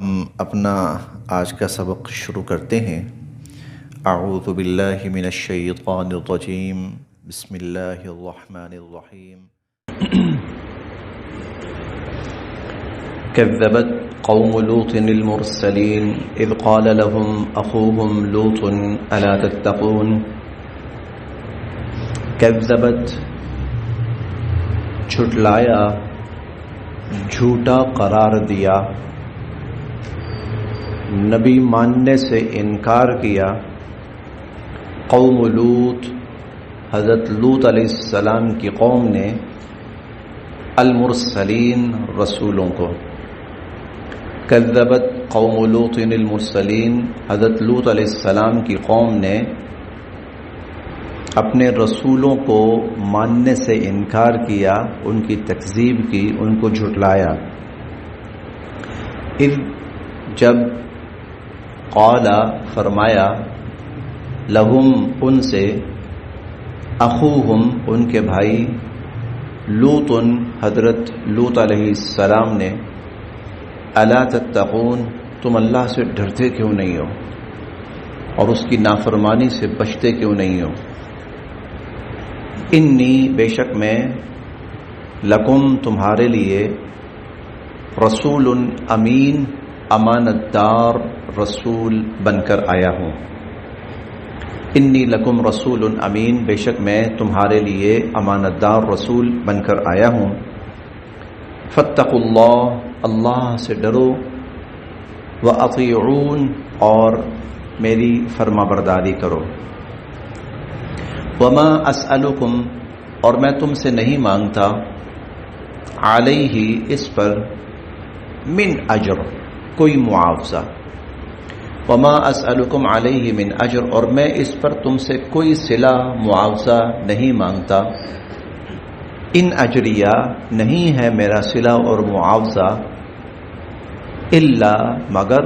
ہم اپنا آج کا سبق شروع کرتے ہیں۔ اعوذ باللہ من الشیطان الرجیم، بسم اللہ الرحمن الرحیم۔ كذبت قوم لوط المرسلين إذ قال لهم أخوهم لوط ألا تتقون كذبت جھٹلایا، جھوٹا قرار دیا، نبی ماننے سے انکار کیا قوم لوط، حضرت لوط علیہ السلام کی قوم نے، المرسلین رسولوں کو۔ کذبت قوم لوط المرسلین، حضرت لوط علیہ السلام کی قوم نے اپنے رسولوں کو ماننے سے انکار کیا، ان کی تکذیب کی، ان کو جھٹلایا۔ اذ جب، قال فرمایا، لہم ان سے، اخوہم ان کے بھائی، لوط حضرت لوط علیہ السلام نے، الا تتقون تم اللہ سے ڈرتے کیوں نہیں ہو اور اس کی نافرمانی سے بچتے کیوں نہیں ہو؟ انی بے شک میں، لکم تمہارے لیے، رسول امین امانت دار رسول بن کر آیا ہوں۔ انی لکم رسول امین، بے شک میں تمہارے لیے امانت دار رسول بن کر آیا ہوں۔ فاتقوا اللہ، اللہ سے ڈرو، واطیعون اور میری فرما برداری کرو۔ وما اسألکم اور میں تم سے نہیں مانگتا، علیہ اس پر، من اجر کوئی معاوضہ، وما اسألکم علیہ من اجر اور میں اس پر تم سے کوئی صلہ معاوضہ نہیں مانگتا، ان اجریہ نہیں ہے میرا صلہ اور معاوضہ، الا مگر،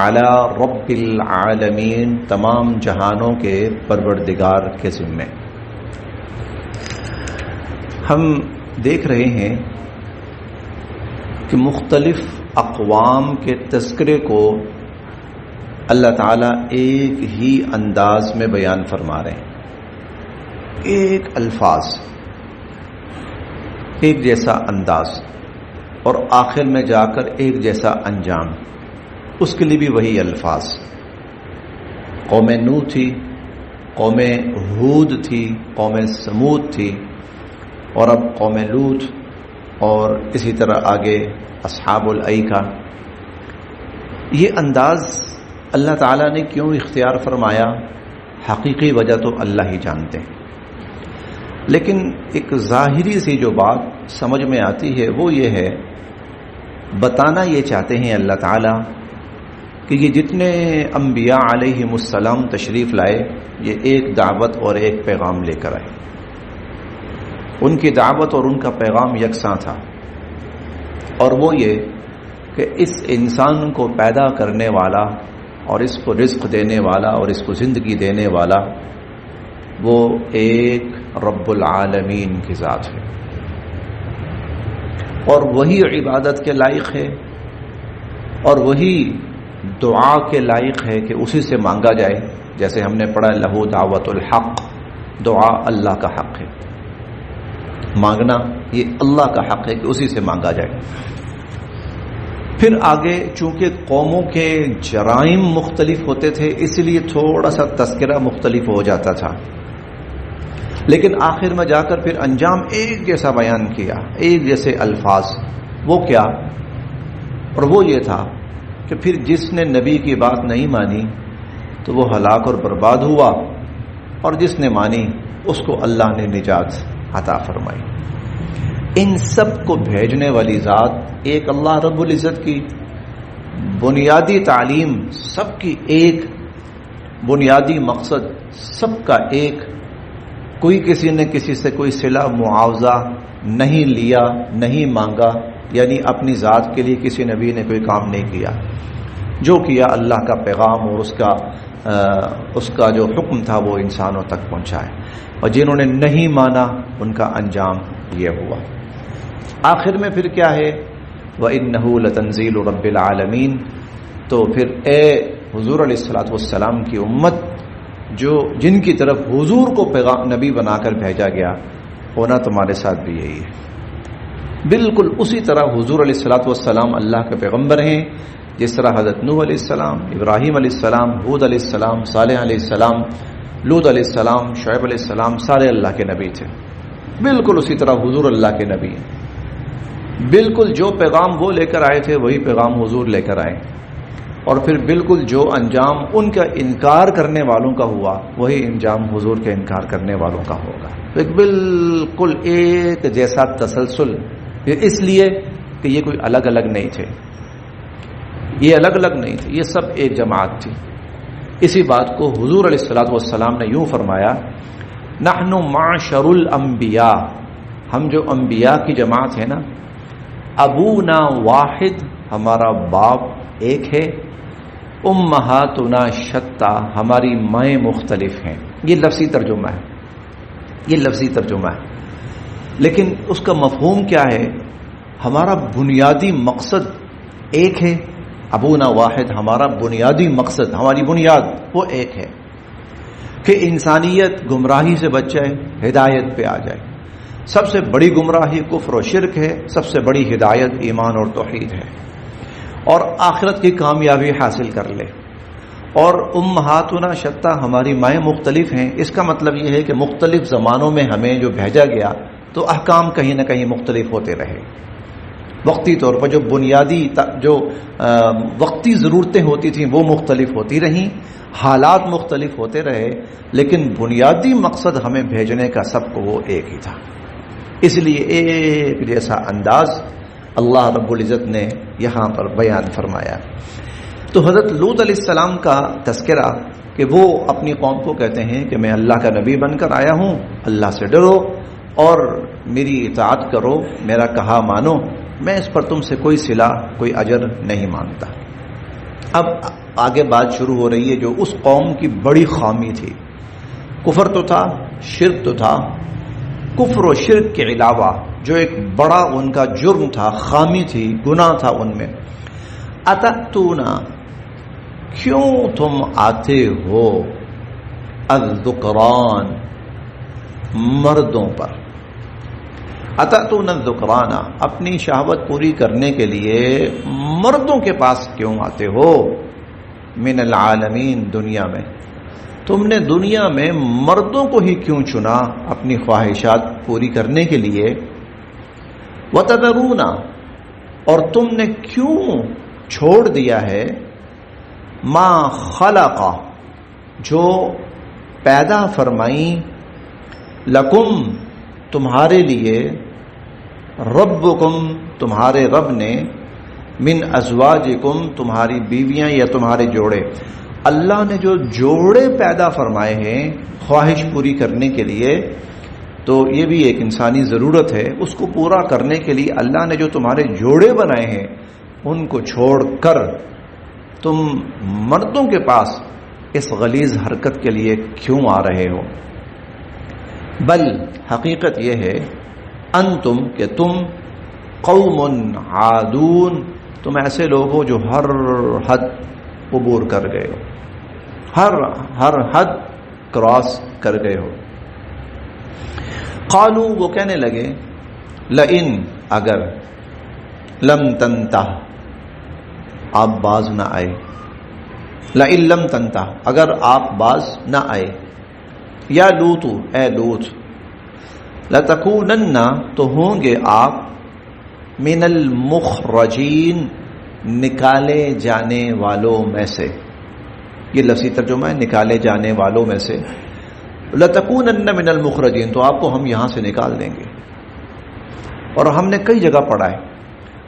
علی رب العالمین تمام جہانوں کے پروردگار کے ذمے۔ ہم دیکھ رہے ہیں کہ مختلف اقوام کے تذکرے کو اللہ تعالیٰ ایک ہی انداز میں بیان فرما رہے ہیں، ایک الفاظ، ایک جیسا انداز، اور آخر میں جا کر ایک جیسا انجام، اس کے لیے بھی وہی الفاظ۔ قوم نوح تھی، قوم ہود تھی، قوم سمود تھی، اور اب قوم لوط، اور اسی طرح آگے اصحاب الایکہ۔ یہ انداز اللہ تعالیٰ نے کیوں اختیار فرمایا، حقیقی وجہ تو اللہ ہی جانتے ہیں، لیکن ایک ظاہری سی جو بات سمجھ میں آتی ہے وہ یہ ہے، بتانا یہ چاہتے ہیں اللہ تعالیٰ کہ یہ جتنے انبیاء علیہم السلام تشریف لائے، یہ ایک دعوت اور ایک پیغام لے کر آئے۔ ان کی دعوت اور ان کا پیغام یکساں تھا، اور وہ یہ کہ اس انسان کو پیدا کرنے والا اور اس کو رزق دینے والا اور اس کو زندگی دینے والا وہ ایک رب العالمین کی ذات ہے، اور وہی عبادت کے لائق ہے، اور وہی دعا کے لائق ہے کہ اسی سے مانگا جائے، جیسے ہم نے پڑھا لہو دعوت الحق، دعا اللہ کا حق ہے، مانگنا یہ اللہ کا حق ہے کہ اسی سے مانگا جائے۔ پھر آگے چونکہ قوموں کے جرائم مختلف ہوتے تھے، اس لیے تھوڑا سا تذکرہ مختلف ہو جاتا تھا، لیکن آخر میں جا کر پھر انجام ایک جیسا بیان کیا، ایک جیسے الفاظ۔ وہ کیا؟ اور وہ یہ تھا کہ پھر جس نے نبی کی بات نہیں مانی تو وہ ہلاک اور برباد ہوا، اور جس نے مانی اس کو اللہ نے نجات عطا فرمائی۔ ان سب کو بھیجنے والی ذات ایک اللہ رب العزت کی بنیادی تعلیم، سب کی ایک بنیادی مقصد، سب کا ایک، کوئی کسی نے کسی سے کوئی صلہ معاوضہ نہیں لیا، نہیں مانگا، یعنی اپنی ذات کے لیے کسی نبی نے کوئی کام نہیں کیا، جو کیا اللہ کا پیغام اور اس کا جو حکم تھا وہ انسانوں تک پہنچائے، اور جنہوں نے نہیں مانا ان کا انجام یہ ہوا۔ آخر میں پھر کیا ہے وَإِنَّهُ لَتَنزِيلُ رَبِّ الْعَالَمِينَ. تو پھر اے حضور علیہ الصلوۃ والسلام کی امت جو جن کی طرف حضور کو پیغام نبی بنا کر بھیجا گیا، ہونا تمہارے ساتھ بھی یہی ہے. بالکل اسی طرح حضور علیہ الصلوۃ والسلام اللہ کے پیغمبر ہیں، جس طرح حضرت نوح علیہ السلام، ابراہیم علیہ السلام، ہود علیہ السلام، صالح علیہ السلام، لوط علیہ السلام، شعیب علیہ السلام سارے اللہ کے نبی تھے. بالکل اسی طرح حضور اللہ کے نبی ہیں. بالکل جو پیغام وہ لے کر آئے تھے وہی پیغام حضور لے کر آئے، اور پھر بالکل جو انجام ان کا انکار کرنے والوں کا ہوا وہی انجام حضور کے انکار کرنے والوں کا ہوگا. ایک بالکل ایک جیسا تسلسل، اس لیے کہ یہ کوئی الگ الگ نہیں تھے، یہ الگ الگ نہیں تھے، یہ سب ایک جماعت تھی. اسی بات کو حضور علیہ الصلوۃ والسلام نے یوں فرمایا، نحن معشر الانبیاء، ہم جو انبیاء کی جماعت ہے نا، ابونا واحد، ہمارا باپ ایک ہے، امہاتنا شتیٰ، ہماری مائیں مختلف ہیں. یہ لفظی ترجمہ ہے، یہ لفظی ترجمہ ہے، لیکن اس کا مفہوم کیا ہے؟ ہمارا بنیادی مقصد ایک ہے. ابونا واحد، ہمارا بنیادی مقصد، ہماری بنیاد وہ ایک ہے کہ انسانیت گمراہی سے بچ جائے، ہدایت پہ آ جائے. سب سے بڑی گمراہی کفر و شرک ہے، سب سے بڑی ہدایت ایمان اور توحید ہے، اور آخرت کی کامیابی حاصل کر لے. اور امہاتنا شتیٰ، ہماری مائیں مختلف ہیں. اس کا مطلب یہ ہے کہ مختلف زمانوں میں ہمیں جو بھیجا گیا تو احکام کہیں نہ کہیں مختلف ہوتے رہے. وقتی طور پر جو بنیادی جو وقتی ضرورتیں ہوتی تھیں وہ مختلف ہوتی رہیں، حالات مختلف ہوتے رہے، لیکن بنیادی مقصد ہمیں بھیجنے کا سب کو وہ ایک ہی تھا. اس لیے ایک جیسا انداز اللہ رب العزت نے یہاں پر بیان فرمایا. تو حضرت لوط علیہ السلام کا تذکرہ کہ وہ اپنی قوم کو کہتے ہیں کہ میں اللہ کا نبی بن کر آیا ہوں، اللہ سے ڈرو اور میری اطاعت کرو، میرا کہا مانو، میں اس پر تم سے کوئی صلہ کوئی اجر نہیں مانگتا. اب آگے بات شروع ہو رہی ہے جو اس قوم کی بڑی خامی تھی. کفر تو تھا، شرک تو تھا، کفر و شرک کے علاوہ جو ایک بڑا ان کا جرم تھا، خامی تھی، گناہ تھا ان میں. اتاتونا، کیوں تم آتے ہو، الذکران، مردوں پر. اتاتون الذکران، اپنی شہوت پوری کرنے کے لیے مردوں کے پاس کیوں آتے ہو. من العالمین، دنیا میں تم نے دنیا میں مردوں کو ہی کیوں چنا اپنی خواہشات پوری کرنے کے لیے. وتذرون، اور تم نے کیوں چھوڑ دیا ہے ما خلق، جو پیدا فرمائی، لکم، تمہارے لیے، ربکم، تمہارے رب نے، من ازواجکم، تمہاری بیویاں یا تمہارے جوڑے. اللہ نے جو جوڑے پیدا فرمائے ہیں خواہش پوری کرنے کے لیے، تو یہ بھی ایک انسانی ضرورت ہے، اس کو پورا کرنے کے لیے اللہ نے جو تمہارے جوڑے بنائے ہیں ان کو چھوڑ کر تم مردوں کے پاس اس غلیظ حرکت کے لیے کیوں آ رہے ہو. بل، حقیقت یہ ہے، انتم، کہ تم، قوم عادون، تم ایسے لوگ ہو جو ہر حد عبور کر گئے ہو، ہر حد کراس کر گئے ہو. قالو، وہ کہنے لگے، لئن، اگر، لم تنتہ، آپ باز نہ آئے، لئن لم تنتہ، اگر آپ باز نہ آئے، یا لوط، اے لوط، لتکونن، تو ہوں گے آپ، من المخرجین، نکالے جانے والوں میں سے. یہ لفظی ترجمہ ہے، نکالے جانے والوں میں سے. لتکونن من المخرجین، تو آپ کو ہم یہاں سے نکال دیں گے. اور ہم نے کئی جگہ پڑھا ہے،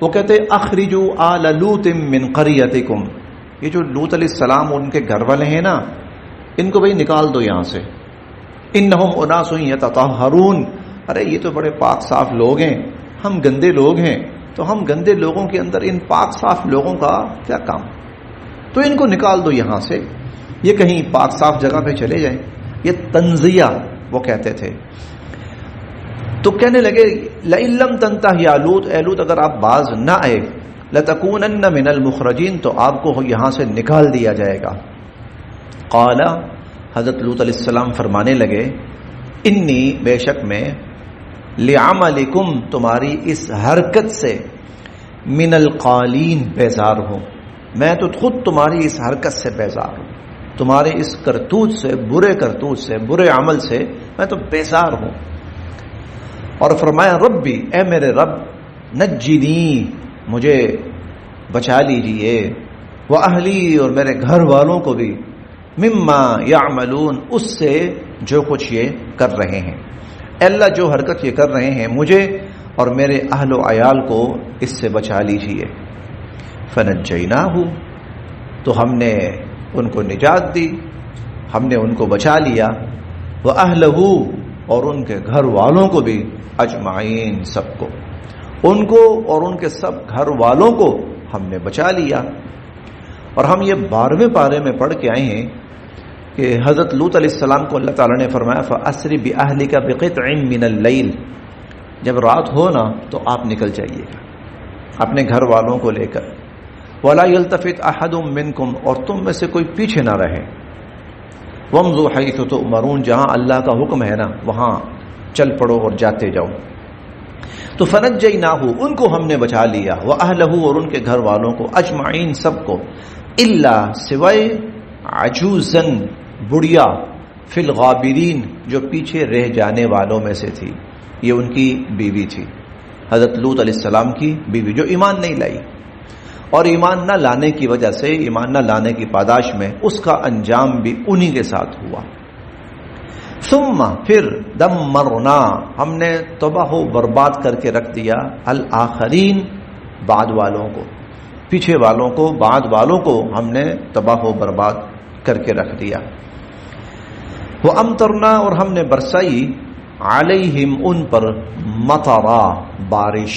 وہ کہتے اخرجوا آل لوط من قریتکم، یہ جو لوط علیہ السلام ان کے گھر والے ہیں نا، ان کو بھئی نکال دو یہاں سے. انہم اناس یتطہرون، ارے یہ تو بڑے پاک صاف لوگ ہیں، ہم گندے لوگ ہیں، تو ہم گندے لوگوں کے اندر ان پاک صاف لوگوں کا کیا کام، تو ان کو نکال دو یہاں سے، یہ کہیں پاک صاف جگہ پہ چلے جائیں. یہ تنزیہ وہ کہتے تھے. تو کہنے لگے لئن لم تنتہ یا لوط، اے لوط اگر آپ باز نہ آئے، لتکونن من المخرجین، تو آپ کو یہاں سے نکال دیا جائے گا۔ قال، حضرت لوط علیہ السلام فرمانے لگے، انی، بے شک میں، لعملکم، تمہاری اس حرکت سے، من القالین، بیزار ہوں، میں تو خود تمہاری اس حرکت سے بیزار ہوں، تمہارے اس کرتوت سے، برے کرتوت سے، برے عمل سے میں تو بیزار ہوں۔ اور فرمایا ربی، اے میرے رب، نجنی، مجھے بچا لیجئے، واہلی، اور میرے گھر والوں کو بھی، مما یعملون، اس سے جو کچھ یہ کر رہے ہیں، اے اللہ جو حرکت یہ کر رہے ہیں مجھے اور میرے اہل و عیال کو اس سے بچا لیجئے۔ فنجیناہ، تو ہم نے ان کو نجات دی، ہم نے ان کو بچا لیا، وَأَهْلَهُ، اور ان کے گھر والوں کو بھی، اجمعین، سب کو، ان کو اور ان کے سب گھر والوں کو ہم نے بچا لیا۔ اور ہم یہ 12ویں پارے میں پڑھ کے آئے ہیں کہ حضرت لوط علیہ السلام کو اللہ تعالیٰ نے فرمایا فَأَسْرِ بِأَهْلِكَ بِقِطْعٍ مِّنَ اللَّيْلِ، جب رات ہو نا تو آپ نکل جائیے گا اپنے گھر والوں کو لے کر، وَلَا يَلْتَفِتْ أَحَدٌ مِّنْكُمْ، اور تم میں سے کوئی پیچھے نہ رہے، وَامْضُوا حَيْثُ تُؤْمَرُونَ، جہاں اللہ کا حکم ہے نا وہاں چل پڑو اور جاتے جاؤ۔ تو فنجیناہ، ان کو ہم نے بچا لیا، وَأَهْلَهُ، اور ان کے گھر والوں کو، اجمعین، سب کو، الا، سوائے، عجوزن، بڑھیا، فی الغابرین، جو پیچھے رہ جانے والوں میں سے تھی، یہ ان کی بیوی تھی، حضرت لوط علیہ السلام کی بیوی، جو ایمان نہیں لائی، اور ایمان نہ لانے کی وجہ سے، ایمان نہ لانے کی پاداش میں اس کا انجام بھی انہی کے ساتھ ہوا۔ ثم، پھر، دمرنا، ہم نے تباہ و برباد کر کے رکھ دیا، الآخرین، بعد والوں کو، پیچھے والوں کو، بعد والوں کو ہم نے تباہ و برباد کر کے رکھ دیا۔ وَأَمْطَرْنَا، اور ہم نے برسائی، علیہم، ان پر، مطرا، بارش،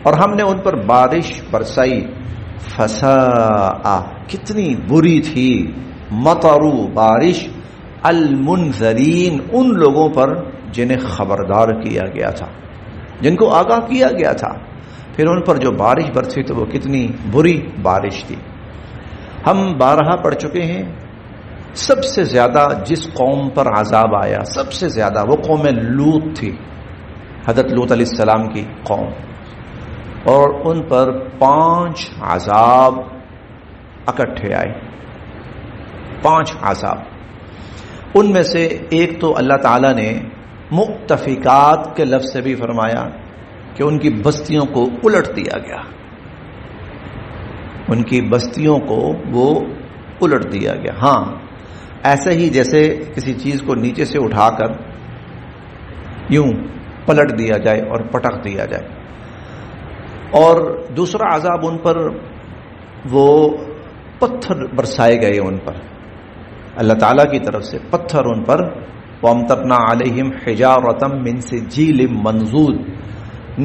اور ہم نے ان پر بارش برسائی، فساء، کتنی بری تھی، مطرو، بارش، المنذرین، ان لوگوں پر جنہیں خبردار کیا گیا تھا، جن کو آگاہ کیا گیا تھا، پھر ان پر جو بارش برسی تو وہ کتنی بری بارش تھی۔ ہم بارہا پڑھ چکے ہیں، سب سے زیادہ جس قوم پر عذاب آیا، سب سے زیادہ وہ قوم لوط تھی، حضرت لوط علیہ السلام کی قوم، اور ان پر 5 عذاب اکٹھے آئے، 5 عذاب۔ ان میں سے ایک تو اللہ تعالیٰ نے مؤتفقات کے لفظ سے بھی فرمایا کہ ان کی بستیوں کو الٹ دیا گیا، ان کی بستیوں کو وہ الٹ دیا گیا۔ ہاں، ایسے ہی جیسے کسی چیز کو نیچے سے اٹھا کر یوں پلٹ دیا جائے اور پٹک دیا جائے۔ اور دوسرا عذاب ان پر، وہ پتھر برسائے گئے ان پر، اللہ تعالیٰ کی طرف سے پتھر ان پر، وَأَمْطَرْنَا عَلَيْهِمْ حِجَارَةً مِّن سِجِّيلٍ مَّنضُودٍ،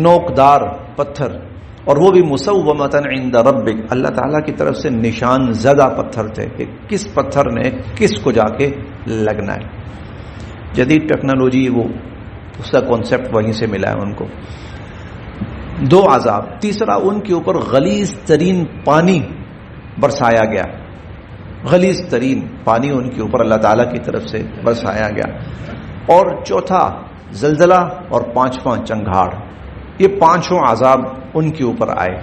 نوکدار پتھر، اور وہ بھی مُسَوَّمَةً عِندَ رَبِّكَ، اللہ تعالیٰ کی طرف سے نشان زدہ پتھر تھے کہ کس پتھر نے کس کو جا کے لگنا ہے۔ جدید ٹیکنالوجی، وہ اس کا کانسیپٹ وہیں سے ملا ہے ان کو۔ 2 عذاب۔ تیسرا، ان کے اوپر غلیظ ترین پانی برسایا گیا، غلیظ ترین پانی ان کے اوپر اللہ تعالیٰ کی طرف سے برسایا گیا۔ اور چوتھا، زلزلہ، اور 5واں چنگھاڑ۔ یہ 5 عذاب ان کے اوپر آئے۔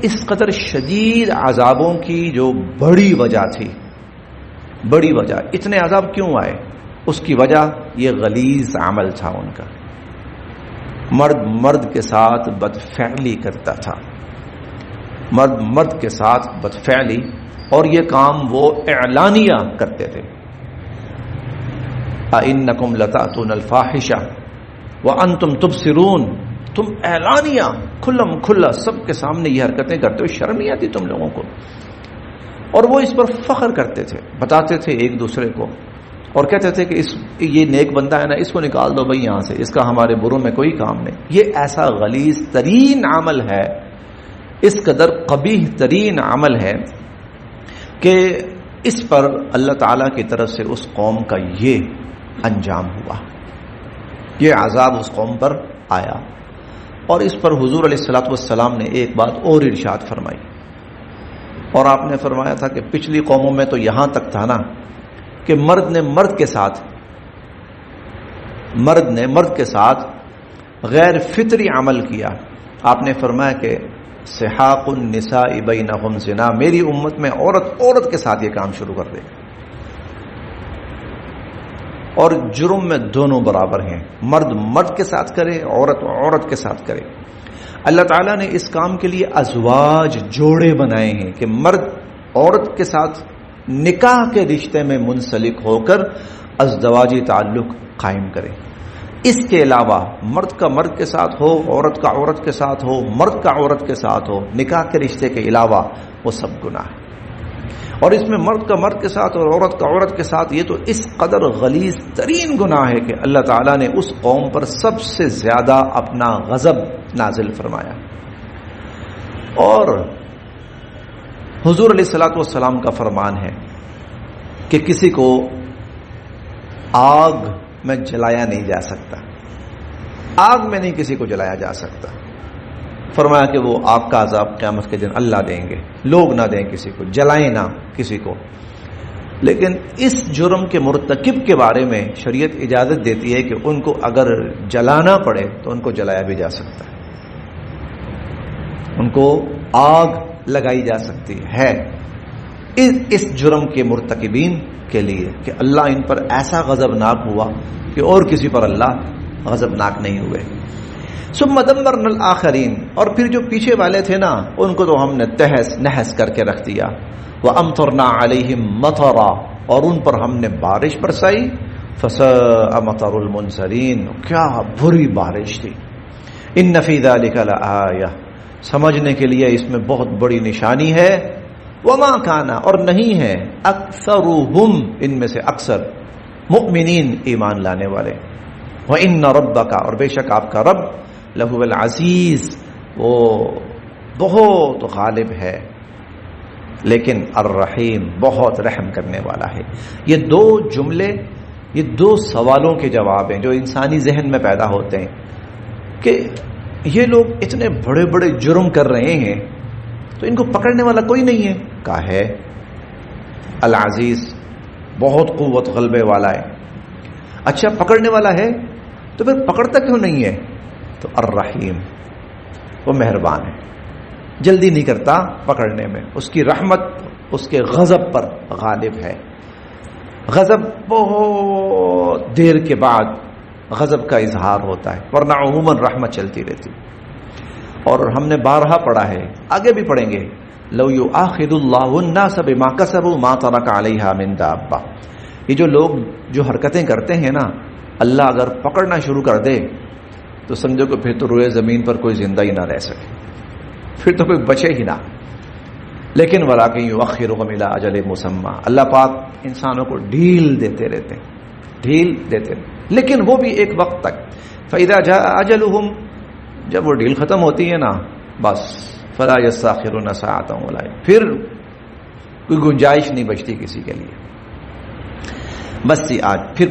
اس قدر شدید عذابوں کی جو بڑی وجہ تھی، بڑی وجہ، اتنے عذاب کیوں آئے؟ اس کی وجہ یہ غلیظ عمل تھا ان کا، مرد مرد کے ساتھ بدفعلی کرتا تھا، مرد مرد کے ساتھ بدفعلی، اور یہ کام وہ اعلانیہ کرتے تھے۔ أَإِنَّكُمْ لَتَأْتُونَ الْفَاحِشَةَ وَأَنْتُمْ تُبْصِرُونَ، تم اعلانیہ کھلم کھلا سب کے سامنے یہ حرکتیں کرتے ہو، شرم نہیں آتی تم لوگوں کو؟ اور وہ اس پر فخر کرتے تھے، بتاتے تھے ایک دوسرے کو، اور کہتے تھے کہ یہ نیک بندہ ہے نا، اس کو نکال دو بھائی یہاں سے، اس کا ہمارے بروں میں کوئی کام نہیں۔ یہ ایسا غلیظ ترین عمل ہے، اس قدر قبیح ترین عمل ہے کہ اس پر اللہ تعالیٰ کی طرف سے اس قوم کا یہ انجام ہوا۔ یہ عذاب اس قوم پر آیا. اور اس پر حضور علیہ الصلوۃ والسلام نے ایک بات اور ارشاد فرمائی، اور آپ نے فرمایا تھا کہ پچھلی قوموں میں تو یہاں تک تھا نا کہ مرد نے مرد کے ساتھ غیر فطری عمل کیا. آپ نے فرمایا کہ سحاق النساء بینہم زنا، میری امت میں عورت کے ساتھ یہ کام شروع کر دے. اور جرم میں دونوں برابر ہیں، مرد کے ساتھ کرے، عورت کے ساتھ کرے. اللہ تعالیٰ نے اس کام کے لیے ازواج، جوڑے بنائے ہیں کہ مرد عورت کے ساتھ نکاح کے رشتے میں منسلک ہو کر ازدواجی تعلق قائم کرے. اس کے علاوہ مرد کا مرد کے ساتھ ہو، عورت کا عورت کے ساتھ ہو، مرد کا عورت کے ساتھ ہو، نکاح کے رشتے کے علاوہ وہ سب گناہ ہے. اور اس میں مرد کا مرد کے ساتھ اور عورت کا عورت کے ساتھ یہ تو اس قدر غلیظ ترین گناہ ہے کہ اللہ تعالیٰ نے اس قوم پر سب سے زیادہ اپنا غضب نازل فرمایا. اور حضور علیہ الصلوۃ والسلام کا فرمان ہے کہ کسی کو آگ میں جلایا نہیں جا سکتا، آگ میں نہیں کسی کو جلایا جا سکتا. فرمایا کہ وہ آگ کا عذاب قیامت کے دن اللہ دیں گے، لوگ نہ دیں کسی کو، جلائیں نہ کسی کو. لیکن اس جرم کے مرتکب کے بارے میں شریعت اجازت دیتی ہے کہ ان کو اگر جلانا پڑے تو ان کو جلایا بھی جا سکتا ہے، ان کو آگ لگائی جا سکتی ہے اس جرم کے مرتکبین کے لیے کہ اللہ ان پر ایسا غضبناک ہوا کہ اور کسی پر اللہ غضبناک نہیں ہوئے. ثم دمرنا الآخرین، اور پھر جو پیچھے والے تھے نا ان کو تو ہم نے تہس نہس کر کے رکھ دیا. وَأَمْطَرْنَا عَلَيْهِمْ مَطَرًا، اور ان پر ہم نے بارش برسائی. فَسَاءَ مَطَرُ الْمُنذَرِينَ، کیا بری بارش تھی. إِنَّ فِي ذَلِكَ لَآيَةً، سمجھنے کے لیے اس میں بہت بڑی نشانی ہے. وَمَا كَانَ، اور نہیں ہے، أَكْثَرُهُمْ، ان میں سے اکثر، مؤمنین، ایمان لانے والے. وَإِنَّ رَبَّكَ، اور بے شک آپ کا رب، لَهُوَ الْعَزِيزُ، وہ بہت غالب ہے، لیکن الرحیم، بہت رحم کرنے والا ہے. یہ دو جملے، یہ دو سوالوں کے جواب ہیں جو انسانی ذہن میں پیدا ہوتے ہیں کہ یہ لوگ اتنے بڑے بڑے جرم کر رہے ہیں تو ان کو پکڑنے والا کوئی نہیں ہے. کہا ہے العزیز، بہت قوت غلبے والا ہے. اچھا پکڑنے والا ہے تو پھر پکڑتا کیوں نہیں ہے؟ تو الرحیم، وہ مہربان ہے، جلدی نہیں کرتا پکڑنے میں. اس کی رحمت اس کے غضب پر غالب ہے. غضب بہت دیر کے بعد غضب کا اظہار ہوتا ہے، ورنہ عموماً رحمت چلتی رہتی. اور ہم نے بارہا پڑھا ہے، آگے بھی پڑھیں گے، لو یؤاخذ اللہ الناس بما کسبوا ما ترک علیہا من دابہ. یہ جو لوگ جو حرکتیں کرتے ہیں نا، اللہ اگر پکڑنا شروع کر دے تو سمجھو کہ پھر تو روئے زمین پر کوئی زندہ ہی نہ رہ سکے، پھر تو کوئی بچے ہی نہ. لیکن ولاکن یؤخرهم الی اجل مسمى، اللہ پاک انسانوں کو ڈھیل دیتے رہتے ہیں، ڈھیل دیتے ہیں، لیکن وہ بھی ایک وقت تک. فاذا جاء اجلهم، جب وہ ڈھیل ختم ہوتی ہے نا، بس فلا یستاخرون ساعۃ ولا، پھر کوئی گنجائش نہیں بچتی کسی کے لیے. بس آج پھر